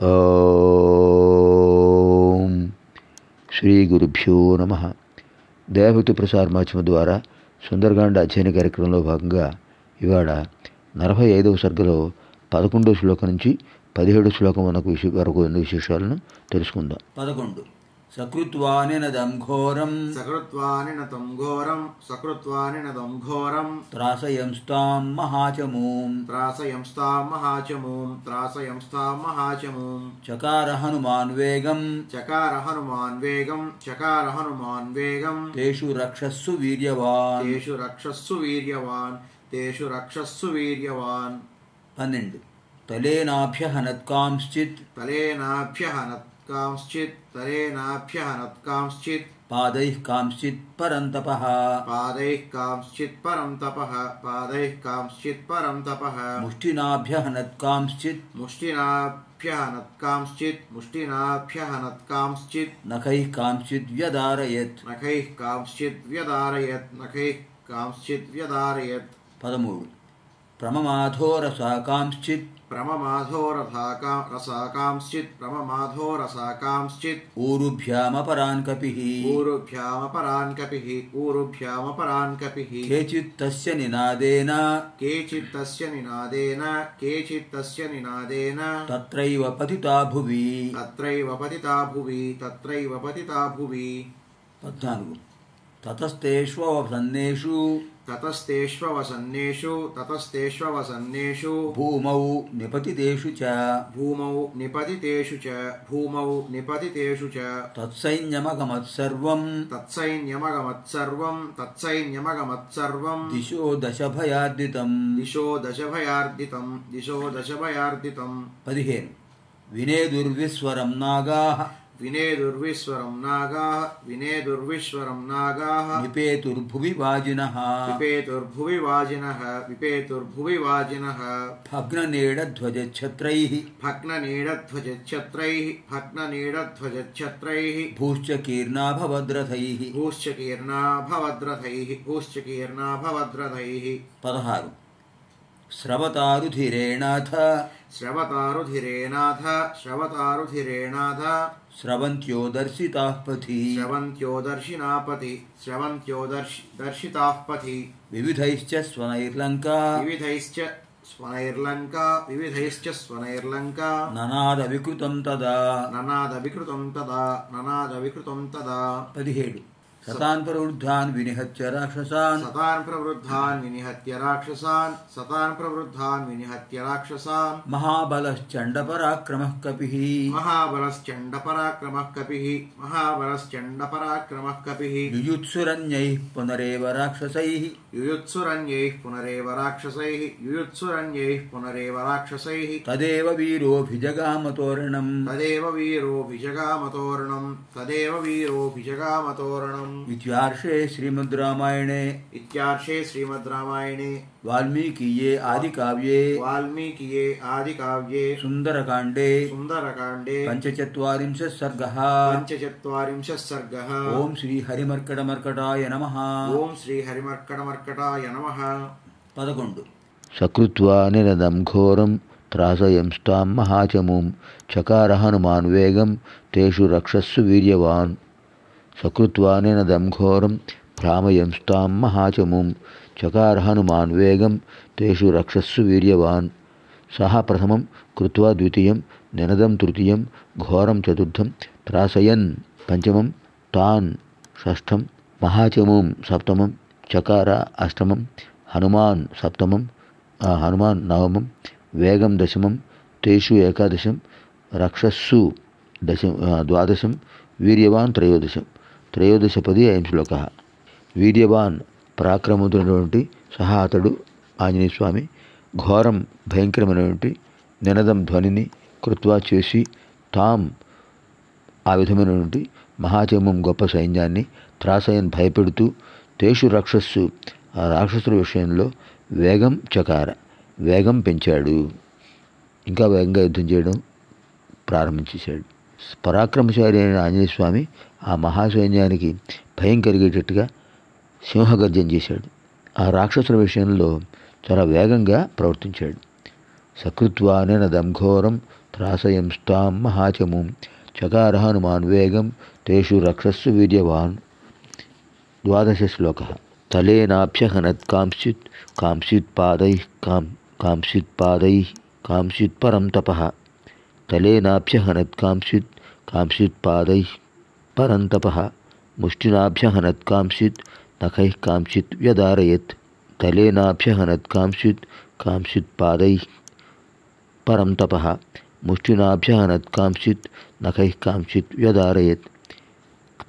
ఓం శ్రీ గురుభ్యో నమః. దయాభక్తి ప్రసార మాధ్యమం ద్వారా సుందరకాండ అధ్యయన కార్యక్రమంలో భాగంగా ఇవాళ 45వ సర్గలో 11వ శ్లోకం నుంచి 17వ శ్లోకం వరకు ఉన్న విశేషాలను తెలుసుకుందాం. 11 సకృత్వానినదం ఘోరం త్రాసయంస్తాం మహాచమూం చకార హనుమాన్ వేగం తేషు రక్షస్సు వీర్యవాన్ 12 తలేనాభ్యహనత్కాంశ్చిత్ పాదైః కాంశ్చిత్ పరంతపః ముష్టినాభ్యహనత్కాంశ్చిత్ నఖైః కాంశ్చిత్ వ్యదారయత్ 13 ప్రమమాధో రసాకాంశ్చిత్ ఊరుభ్యామపరాన్ కపిః కేచిత్ తస్య నినాదేన తత్రైవ పతితా భువి 14 తతస్తేష్వవసన్నేషు భూమౌ నిపతితేషు చ తత్సైన్యమగమత్సర్వం దిశో దశభయార్దితం 15 వినేదుర్విస్వరం నాగాః నిపేతుర్భువి వాజినః భగ్ననేడధ్వజఛత్రైః భూశ్చకీర్ణాభవద్రథైః 16 స్రవతారుధిరేణాథ స్రవంత్యో దర్శితాః పథి వివిధైశ్చ స్వనైర్లంకా ననాద వికృతం తదా 17 సతాన్ ప్రవృద్ధాన్ వినిహత్య రాక్షసాన్ మహాబలశ్చండ పరాక్రమః కపిః యుయుత్సురన్యైః పునరేవ రాక్షసైః తదేవ వీరోభిజగామతోరణం ఇత్యార్షే శ్రీమద్ రామాయణే వాల్మీకియే ఆదికావ్యే సుందరకాండే 45 సర్గః ఓం శ్రీ హరిమర్కటమర్కటాయ నమః 11 సకృత్వా నినదం ఘోరం త్రాసయంస్తాం మహాచమూం చకార హనుమాన్ వేగం తేషు రక్షస్సు వీర్యవాన్. సకృత్వా నినదం ఘోరం భ్రామయంస్తాం మహాచమూం చకార హనుమాన్ వేగం తేషు రక్షస్సు వీర్యవాన్. సహ ప్రథమం కృత్వా ద్వితీయం నినదం తృతీయం ఘోరం చతుర్థం త్రాసయన్ పంచమం తాన్ షష్ఠం మహాచమూం సప్తమం చకార అష్టమం హనుమాన్ నవమం వేగం దశమం తేషు ఏకాదశం రక్షస్సు ద్వాదశం వీర్యవాన్ త్రయోదశపది అయం శ్లోకః. వీర్యవాన్ పరాక్రమవంతుడైనటువంటి సహా అతడు ఆంజనేయ స్వామి ఘోరం భయంకరమైనటువంటి నినదం ధ్వనిని కృత్వా చేసి తాం ఆ విధమైనటువంటి మహాచమం గొప్ప సైన్యాన్ని త్రాసయన్ భయపెడుతూ తేషు రక్షస్సు ఆ రాక్షసుల విషయంలో వేగం చకార వేగం పెంచాడు, ఇంకా వేగంగా యుద్ధం చేయడం ప్రారంభించేశాడు. పరాక్రమశాలి అయిన ఆంజనేయ స్వామి ఆ మహాసైన్యానికి భయం కలిగేటట్టుగా సింహగర్జన చేశాడు. ఆ రాక్షసుల విషయంలో చాలా వేగంగా ప్రవర్తించాడు. సకృత్వానేన దంఘోరం త్రాసయంస్తాం మహాచముం చకార హనుమాన్ వేగం తేషు రక్షస్సు వీర్యవాన్. 12 శ్లోకः. తలేనాభ్యహనత్ కాంశ్చిత్ కాంశ్చిత్ పాదైః కాంశ్చిత్ పాదైః కాంశ్చిత్ పరం తపః. తలేనాభ్యహనత్ కాంశ్చిత్ కాంశ్చిత్ పాదైః పరం తపః. ముష్టినాభ్యహనత్ కాంశ్చిత్ నఖైః కాంశ్చిత్ వ్యదారయత్. తలేనాభ్యహనత్ కాంశ్చిత్ కాంశ్చిత్ పాదైః పరం తపః. ముష్టినాభ్యహనత్ కాంశ్చిత్ నఖైః కాంశ్చిత్ వ్యదారయత్.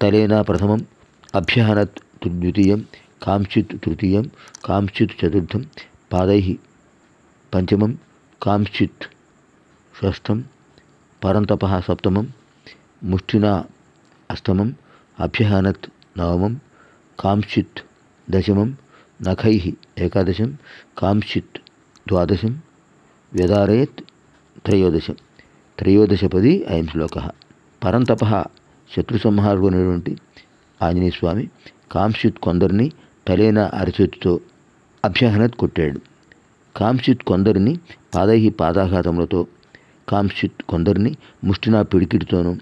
తలేనా ప్రథమం, అభ్యహనత్ ద్వితీయం, కాంశ్చిత్ తృతీయం, కాంశ్చిత్ చతుర్థం, పాదైః పంచమం, కాంశ్చిత్ షష్ఠం, పరంతపః సప్తమం, ముష్టినా అష్టమం, అభ్యహనత్ నవమం, కాంశ్చిత్ దశమం, నఖైః ఏకాదశం, కాంశ్చిత్ ద్వాదశం, వ్యదారయత్ త్రయోదశం. త్రయోదశపది అయం శ్లోకः. పరంతపః శత్రు సంహారుడైనటువంటి ఆంజనేయ స్వామి కాంశ్చిత్ కొందరిని తలేన అరచేతితో, అభ్యహనత్ కొట్టాడు. కాంశ్చిత్ కొందరిని పాదైః పాదాఘాతములతో, కాంశ్చిత్ కొందరిని ముష్టినా పిడికిటితోనూ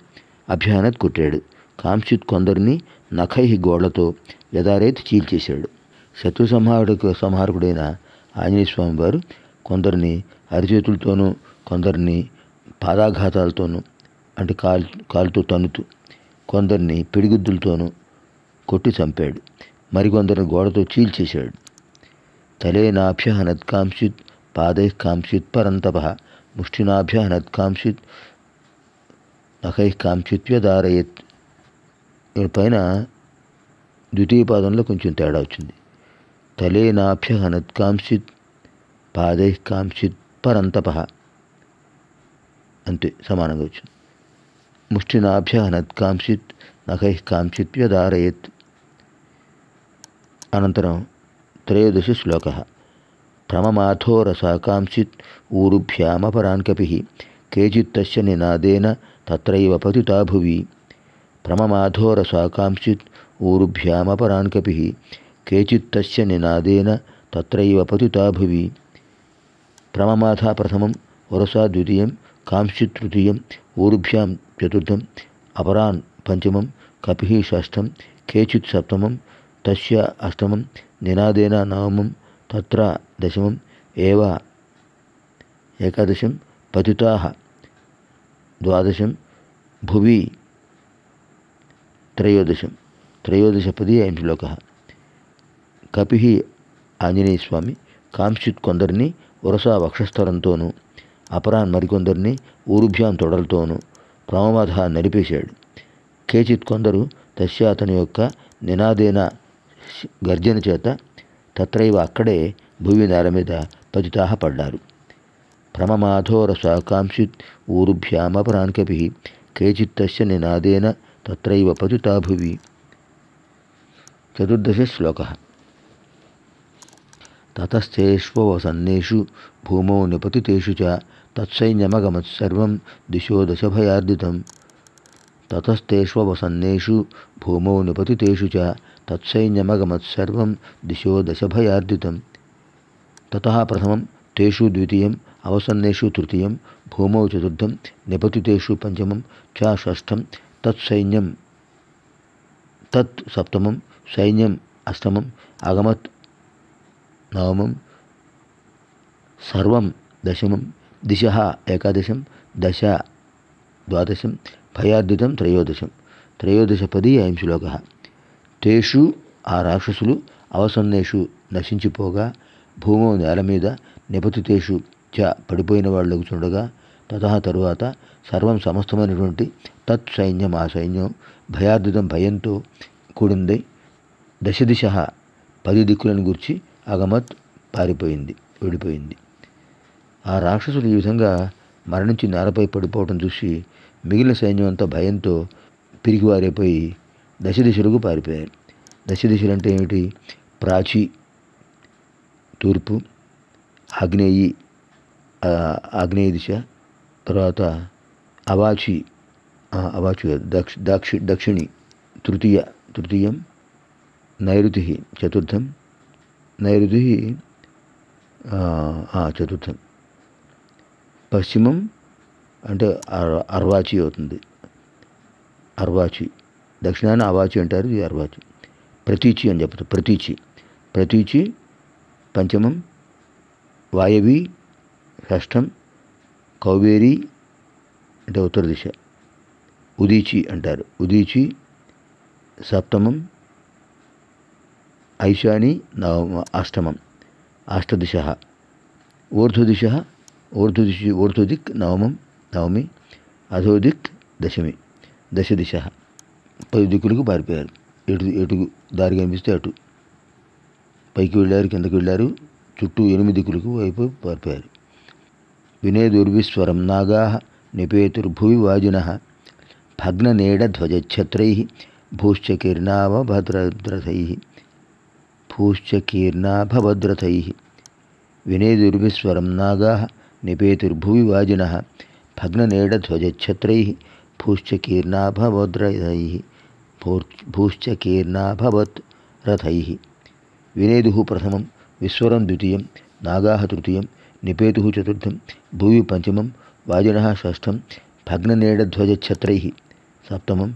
అభ్యహనత్ కొట్టాడు. కాంశ్చిత్ కొందరిని నఖైః గోళ్లతో యదారేత్ చీల్చేశాడు. శత్రు సంహారకుడైన ఆంజనేయ స్వామి వారు కొందరిని అరిచేతులతోనూ, కొందరిని పాదాఘాతాలతోనూ అంటే కాలుతో తన్నుతూ, కొందరిని పిడిగుద్దులతోనూ కొట్టి చంపాడు. మరికొందరిని గోడతో చీల్చేశాడు. తలేనాభ్యహనత్ కాంశ్చిత్ పాదైః కాంశ్చిత్ పరంతపః. ముష్టినాభ్యహనత్ కాంశ్చిత్ నఖైః కాంశ్చిత్ వ్యదారయత్. పైన ద్వితీయ పాదంలో కొంచెం తేడా వచ్చింది. తలేనాభ్యహనత్ కాంశ్చిత్ పాదైః కాంశ్చిత్ పరంతపః అంతే, సమానంగా వచ్చింది. ముష్టినాభ్యహనత్ కాంశ్చిత్ నఖైః కాంశ్చిత్ వ్యదారయత్. అనంతరం 13 శ్లోకः. ప్రమమాథో రసా కాంశ్చిత్ ఊరుభ్యామపరాన్ కపిః కేచిత్ తస్య నినాదేన తత్రైవ పతితా భువి. ప్రమమాథో రసా కాంశ్చిత్ ఊరుభ్యామపరాన్ కపిః కేచిత్ తస్య నినాదేన తత్రైవ పతితా భువి. ప్రమమాథ ప్రథమం, వరసా ద్వితీయం, కాంశ్చిత్ తృతీయం, ఊరుభ్యాం చతుర్థం, అపరాన్ పంచమం, కపిః షష్ఠం, కేచిత్ సప్తమం, తస్య అష్టమం, నినాదేన నవమం, తత్ర దశమం, ఏవ ఏకాదశం, పతితాః ద్వాదశం, భువి త్రయోదశం. త్రయోదశపది అయం శ్లోకः. కపిః ఆంజనేయ స్వామి కాంశ్చిత్ కొందరిని వరసా వక్షస్థలంతోనూ, అపరాన్ మరికొందరిని ఊరుభ్యాం తొడలతోనూ ప్రమమాథ నలిపేశాడు. కేచిత్ కొందరు తస్య అతని యొక్క నినాదేన గర్జన చేత తత్రైవ అక్కడే భూమి నేల మీద పతితాః పడ్డారు. ప్రమమాథో రసా కాంశ్చిత్ ఊరుభ్యామపరాన్ కపిః కేచిత్ తస్య నినాదేన తత్రైవ పతితా భువి. 14 శ్లోకः. తతస్థేష్వసన్నేషు భూమౌ నిపతితేషు చ తత్సైన్యమగమత్సర్వం దిశో దశభయార్దితం. తతస్థేష్వసన్నేషు భూమౌ నిపతితేషు చ తత్సైన్యమగమత్సర్వం దిశో దశభయార్దితం. తతః ప్రథమం, తేషు ద్వితీయం, అవసన్నేషు తృతీయం, భూమౌ చతుర్థం, నిపతితేషు పంచమం, చ షష్ఠం, తత్సైన్యం తత్ సప్తమం, సైన్యం అష్టమం, అగమత్ నవమం, సర్వం దశమం, దిశః ఏకాదశం, దశ ద్వాదశం, భయార్దితం త్రయోదశం. త్రయోదశపది అయం శ్లోకः. తేషు ఆ రాక్షసులు, అవసన్నేషు నశించిపోగా, భూమో నేల మీద, నిపతితేషు చ పడిపోయిన వాళ్ళు చూడగా, తతః తరువాత, సర్వం సమస్తమైనటువంటి తత్ సైన్యం ఆ సైన్యం, భయార్దితం భయంతో కూడింది, దశ దిశః 10 దిక్కులను గూర్చి, అగమత్ పారిపోయింది, విడిపోయింది. ఆ రాక్షసులు ఈ విధంగా మరణించి నేలపై పడిపోవటం చూసి మిగిలిన సైన్యం అంతా భయంతో పిరికివారైపోయి దశ దిశలకు పారిపోయారు. దశ దిశలు అంటే ఏమిటి? ప్రాచి తూర్పు, ఆగ్నేయి ఆగ్నేయ దిశ, తర్వాత అవాచి దక్షిణి తృతీయం, నైరుతి చతుర్థం, నైరుతి చతుర్థం, పశ్చిమం అంటే అర్వాచి అవుతుంది. అర్వాచి, దక్షిణాన అవాచి అంటారు, ఇది అర్వాచి. ప్రతీచి అని చెప్తారు. ప్రతీచి పంచమం, వాయవి షష్ఠం, కౌబేరి అంటే ఉత్తర దిశ, ఉదీచి అంటారు, ఉదీచి సప్తమం, ఐశాని అష్టమం, అష్టదిశ, ఊర్ధ్వదిక్ నవమి, అధోదిక్ దశమి, దశదిశ. 10 దిక్కులకు పారిపోయారు. ఎటు దారి కనిపిస్తే అటు పైకి వెళ్ళారు, కిందకి వెళ్ళారు, చుట్టూ 8 దిక్కులకు వైపు పారిపోయారు. వినేదుర్విస్వరం నాగా నిపేతుర్భువి వాజినః భగ్ననేడధ్వజఛత్రై భూశ్చకీర్ణాభభద్రతై. వినేదుర్విస్వరం నాగా నిపేతుర్భువి వాజినః భగ్ననేడధ్వజఛత్రై భూశ్చకీర్ణాభవద్రథై. వినేదుః ప్రథమం, విస్వరం ద్వితీయం, నాగాః తృతీయం, నిపేతుః చతుర్థం, భువి పంచమం, వాజినః షష్ఠం, భగ్ననేడధ్వజఛత్రై సప్తమం,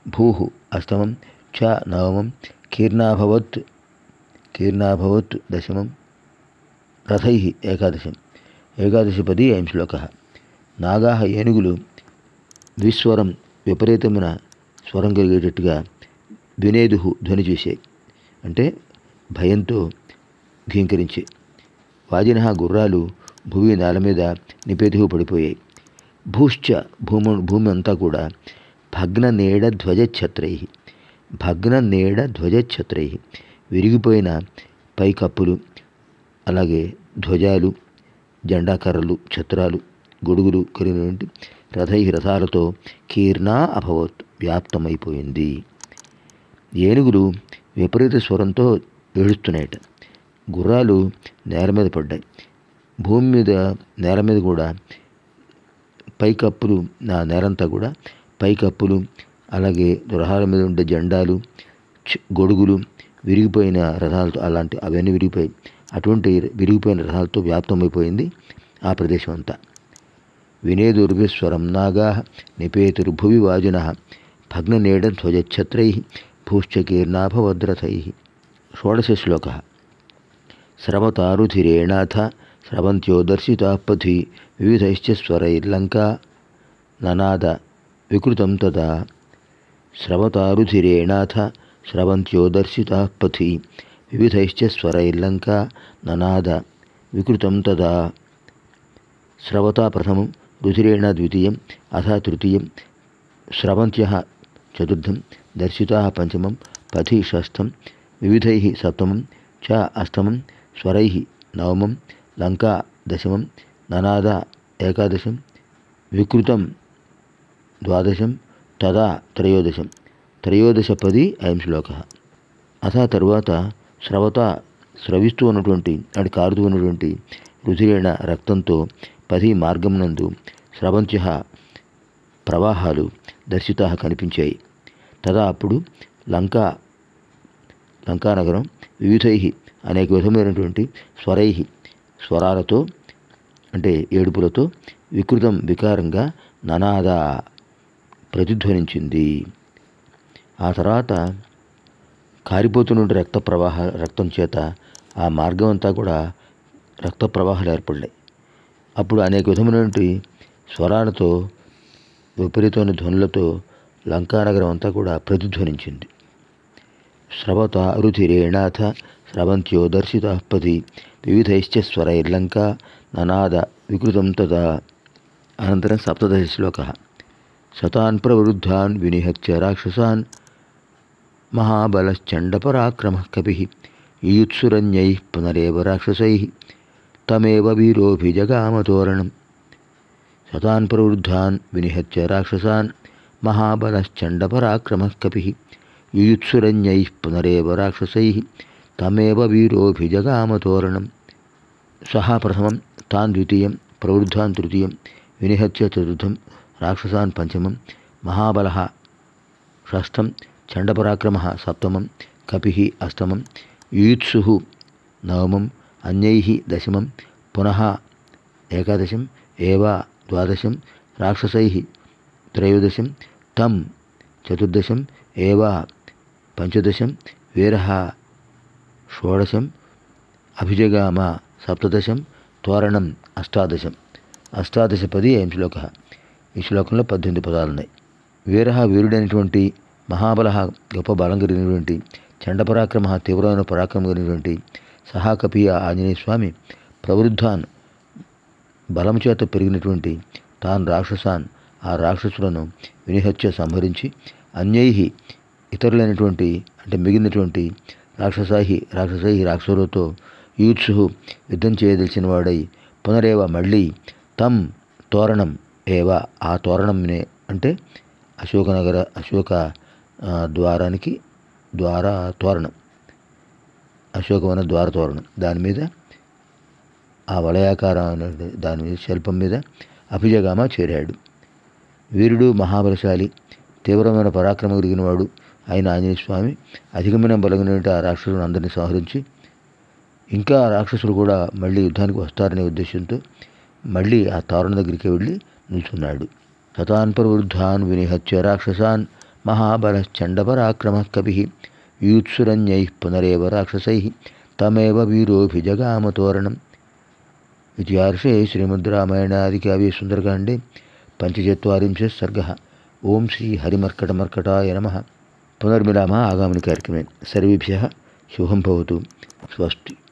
భూః అష్టమం, చ నవమం, కీర్ణాభవత్ దశమం, రథై ఏకాదశం. ఏకాదశపది అయం శ్లోకः. నాగాః ఏనుగులు విస్వరం విపరీతమైన స్వరం కలిగేటట్టుగా వినేదుః ధ్వని చేశాయి, అంటే భయంతో ఘీంకరించే. వాజినః గుర్రాలు భూమి నేల మీద నిపేతుః పడిపోయాయి. భూశ్చ భూమి అంతా కూడా భగ్ననేడధ్వజఛత్రై విరిగిపోయిన పైకప్పులు, అలాగే ధ్వజాలు, జెండాకర్రలు, ఛత్రాలు, గొడుగులు కలిగినటువంటి రథాలతో కీర్ణా అభవత్ వ్యాప్తమైపోయింది. ఏనుగులు విపరీత స్వరంతో ఏడుస్తున్నాయట. గుర్రాలు నేల మీద పడ్డాయి. భూమి మీద నేల మీద కూడా పైకప్పులు, నేలంతా కూడా పైకప్పులు, అలాగే రథాల మీద ఉండే జెండాలు, గొడుగులు, విరిగిపోయిన రథాలతో అవన్నీ విరిగిపోయాయి. అటువంటి విరిగిపోయిన రథాలతో వ్యాప్తమైపోయింది ఆ ప్రదేశం అంతా. వినేదుర్విస్వరం నాగాః నిపేతుర్భువి వాజినః భగ్ననేడధ్వజఛత్రై భూశ్చకీర్ణాభవద్రథై. షోడశ శ్లోకः. స్రవతారుధిరేణాథ స్రవంత్యో దర్శితాః పథి వివిధైశ్చ స్వరైర్లంకా ననాద వికృతం తదా. స్రవతారుధిరేణాథ స్రవంత్యో దర్శితాః పథి వివిధైశ్చ స్వరైర్లంకా ననాద వికృతం తదా. స్రవతా ప్రథమం, రుధిరేణ ద్వితీయం, అథ తృతీయం, స్రవంత్యః చతుర్థం, దర్శితాః పంచమం, పథి షష్ఠం, వివిధైః సప్తమం, చ అష్టమం, స్వరైః నవమం, లంకా దశమం, ననాద ఏకాదశం, వికృతం ద్వాదశం, తదా త్రయోదశం. త్రయోదశపది అయం శ్లోకः. అథ తరువాత స్రవిస్తూ ఉన్నటువంటి కారుతూ ఉన్నటువంటి రుధిరేణ రక్తంతో పది మార్గమునందు స్రవంత్యః ప్రవాహాలు దర్శితాః కనిపించాయి. తదా అప్పుడు లంకానగరం వివిధైః అనేక విధమైనటువంటి స్వరైః స్వరాలతో, అంటే ఏడుపులతో, వికృతం వికారంగా, ననాద ప్రతిధ్వనించింది. ఆ తర్వాత కారిపోతున్న రక్తం చేత ఆ మార్గం అంతా కూడా రక్త ప్రవాహాలు ఏర్పడ్డాయి. అప్పుడు అనేక విధమైనటువంటి స్వరాలతో, విపరీతమైన ధ్వనులతో లంకానగరం అంతా కూడా ప్రతిధ్వనించింది. స్రవతారుధిరేణాథ స్రవంత్యో దర్శితాః పథి వివిధైశ్చ స్వరైర్లంకా ననాద వికృతం తదా. అనంతరం సప్తదశ శ్లోకः. శతాన్ ప్రవృద్ధాన్ వినిహత్య రాక్షసాన్ మహాబలశ్చండపరాక్రమః కపిః యుయుత్సురన్యైః పునరేవ రాక్షసైః తమేవ వీరోభిజగామతోరణం. శతాన్ ప్రవృద్ధాన్ వినిహత్య రాక్షసాన్ మహాబలశ్చండపరాక్రమః కపిః యుయుత్సురన్యైః పునరేవ రాక్షసైః తమేవ వీరోభిజగామతోరణం. సహా ప్రథమం, తాన్ ద్వితీయం, ప్రవృద్ధాన్ తృతీయం, వినిహత్య చతుర్థం, రాక్షసాన్ పంచమం, మహాబలః షష్ఠం, చండపరాక్రమः సప్తమం, కపిః అష్టమం, యుయుత్సుః నవమం, అన్యైః దశమం, పునః ఏకాదశం, ఏవ ద్వాదశం, రాక్షసైః త్రయోదశం తం చతుర్దశం ఏవా పంచదశం వీరः షోడశం అభిజగామ సప్తదశం తోరణం అష్టాదశం. అష్టాదశపది అయం శ్లోకः. ఈ శ్లోకంలో 18 పదాలు ఉన్నాయి. వీరः వీరుడైనటువంటి, మహాబలః గొప్ప బలం కలిగినటువంటి, చండపరాక్రమః తీవ్రమైన పరాక్రమం కలిగినటువంటి, సహాకపి ఆంజనేయ స్వామి ప్రవృద్ధాన్ బలము చేత పెరిగినటువంటి తాన్ రాక్షసాన్ ఆ రాక్షసులను వినిహత్య సంహరించి అన్యై ఇతరులైనటువంటి అంటే మిగిలినటువంటి రాక్షసై రాక్షసులతో యూత్సు యుద్ధం చేయదలిచిన వాడై పునరేవ మళ్ళీ తం తోరణం ఏవ ఆ తోరణంనే అంటే అశోక ద్వారానికి తోరణం అశోకవన ద్వార తోరణం దాని మీద ఆ వలయాకారం దాని మీద శిల్పం మీద అభిజగామ చేరాడు. వీరుడు మహాబలశాలి తీవ్రమైన పరాక్రమం కలిగిన వాడు అయిన ఆంజనేయ స్వామి అధికమైన బలమైనటువంటి ఆ రాక్షసులను అందరినీ సంహరించి ఇంకా ఆ రాక్షసులు కూడా మళ్ళీ యుద్ధానికి వస్తారనే ఉద్దేశంతో మళ్ళీ ఆ తోరణ దగ్గరికి వెళ్ళి నిల్చున్నాడు. తతాన్ ప్రవృద్ధాన్ వినిహత్య రాక్షసాన్ మహాబలశ్చండపరాక్రమః కపిః యూత్సురన్యైః పునరేవ రాక్షసైః తమేవ వీరోభిజగామ తోరణం. ఇతిహాసే శ్రీమద్రామాయణాదికావ్ये సుందరకాండే 45 सर्गः. ओम श्री हरिमर्कटमर्कटाय नमः. पुनर्मिलामः आगामिनि कार्यक्रमे. सर्वेभ्यः शुभं भवतु. स्वस्ति.